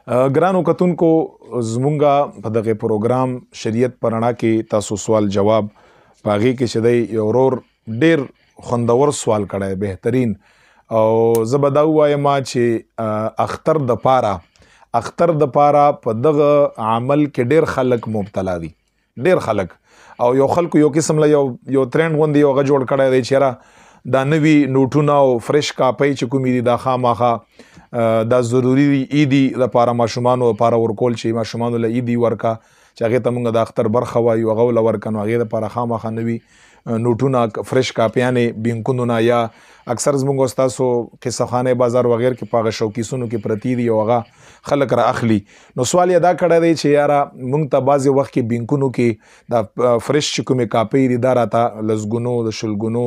ګرانو کتونکو زمونږه په دغه پروګرام شریعت په رڼا کې تاسو سوال جواب په هغې کې چې دی یو ورور ډېر خوندور سوال کړی بهترین او زه به دا ووایم چې اختر د پاره په دغه عمل کې ډېر خلک مبتلا دي، ډېر خلک او یو خلکو یو قسم له یو ترند غوندې یو هغه جوړ کړی دی چې یاره دا نوي نوټونه او فرش کاپۍ چې کومې دي دا خامخا دا ضروري دي عیدي لپاره ماشومانو لپاره ورکول چې ماشومانو له عیدي ورکه چې هغې ته موږ د اختر برخه وایو هغه له ورکه نو هغې دپاره خامخا نوي نوټونه فرش کاپیانې بینکونو نه یا اکثر زموږ ستاسو قصه خانې بازار وغیر کې په هغه شوکیسونو کې پرتې دي او هغه خلک را اخلي. نو سوال یې دا کړی دی چې یاره موږ ته بعضې وخت کې بینکونو کې دا فرش چې کومې کاپۍ دي دا راته لسګونو د شلګونو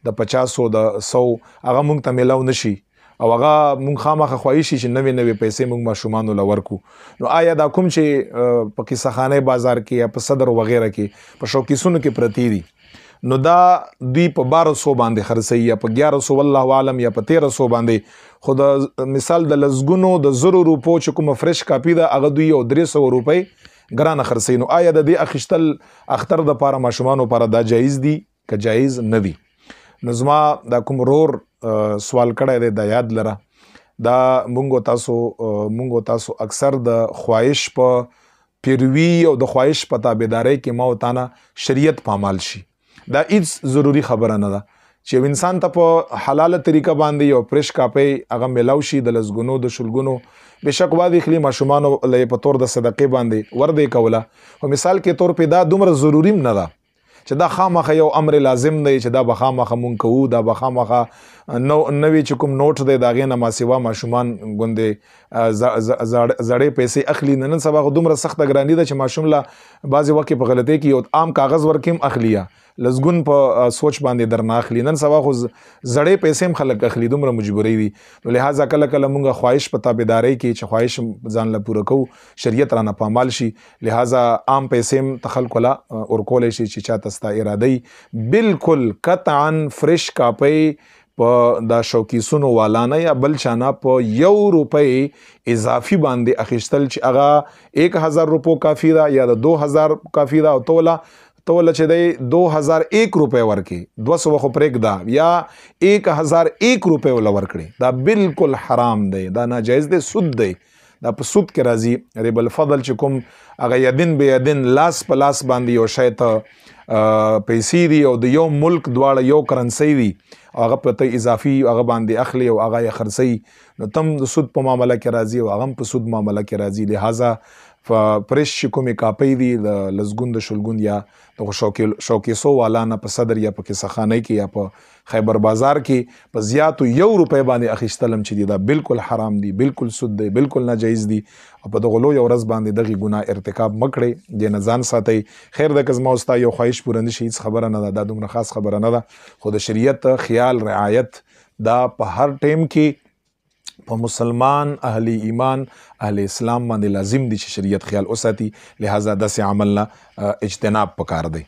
د 50 د 100 هغه مونږ ته میلاو نشي او هغه مونږ خامخا خواهش شي چې نوې پیسې مونږ ماشومانو له ورکو. نو آیا دا کوم چې په قصه خانې بازار کې یا په صدر وغیره کې په شوکیسونو کې پرتې دي نو دا دوی په 1200 باندې خرڅوي یا په 1100 والله عالم یا په 1300 باندې خو د مثال د لسګونو د زرو روپو چې کومه فرش کاپي ده هغه دوی یو 300 روپۍ ګرانه خرڅوي. نو آیا د دې اخیستل اختر د پاره ماشومانو لپاره دا جایز دي که جایز نه دي؟ نو زما دا کوم رور سوال کړی دی دا یاد لره دا مونږ تاسو اکثر د خواهش په پیروي او د خواهش په تابعدارۍ کې ما او تانه شریعت پامال شي دا هیڅ ضروري خبره نه ده چې یو انسان ته په حلاله طریقه باندې یو فرش کاپۍ هغه میلاو شي د لسګونو د شلګونو بېشک واضح خلی ماشومانو له په طور د صدقې باندې وردی کوله خو مثال کې طور په دا دومره ضروري نه ده چې دا خامخا یو امر لازم دی چې دا به خامخا مونږ کوو دا به خامخا نوی چې کوم نوټ دی د هغې نه ماسیوا ماشومان ګوندې زړې پیسې اخلي نن سبا خو دومره سخته ګراني ده چې ماشوم له بعضې وخت کې په غلطۍ کې یو عام کاغذ ورکې هم اخلي یا لسګون په سوچ باندې درنه اخلي نن سبا خو زړې پیسې هم خلک اخلي دومره مجبوري دي. نو لہذا کله مونږ خواهش په تابعدارۍ کې چې خواهش ځان له پوره کوو شریعت رانه پامال شي لہذا عام پیسې هم ته خلکو له ورکولی شي چې چاته ستا ارادۍ بالکل قطعا فرش کاپۍ په دا شوکیسونو والانه یا بل چانه په 1 روپۍ اضافي باندې اخیستل چې هغه 1000 روپو کافي ده یا د 2000 کافي ده او توله چې دی 2001 روپۍ ورکړي 200 خو پرېږده یا 1001 روپۍ وله ورکړي دا بالکل حرام دی دا ناجایز دی سود دی دا په سود کې راځي رب الفضل چې کوم هغه یدین به یدین لاس په لاس باندې یو شی ته پیسې دي او د یو ملک دواړه یو کرنسۍ دي هغه په ته اضافي هغه باندې اخلي او هغه یې خرڅوي نو تم د سود په معامله کې راځي او هغه هم په سود معامله کې راځي. لہذا فرش چې کومې کاپۍ دي د لسګون د شلګون یا د شوکیسو والا نه په صدر یا په قصه خانۍ کې یا په خیبر بازار کې په زیاتو 1 روپۍ باندې اخیستل هم چې دي دا بالکل حرام دي بالکل سود دی بالکل ناجایز دي او په دغه لویه ورځ باندې دغې ګناه ارتکاب مه کړئ دې نه ځان ساتئ. خیر ده که زما او ستا یو خواهش پوره نه شي هېڅ خبره نه ده دا دومره خاص خبره نه ده خو د شریعت خیال رعایت دا په هر ټیم کې په مسلمان اهل ایمان اهل اسلام باندې لازم دي چې شریعت خیال وساتي لہذا داسې عمل نه اجتناب پکار دی.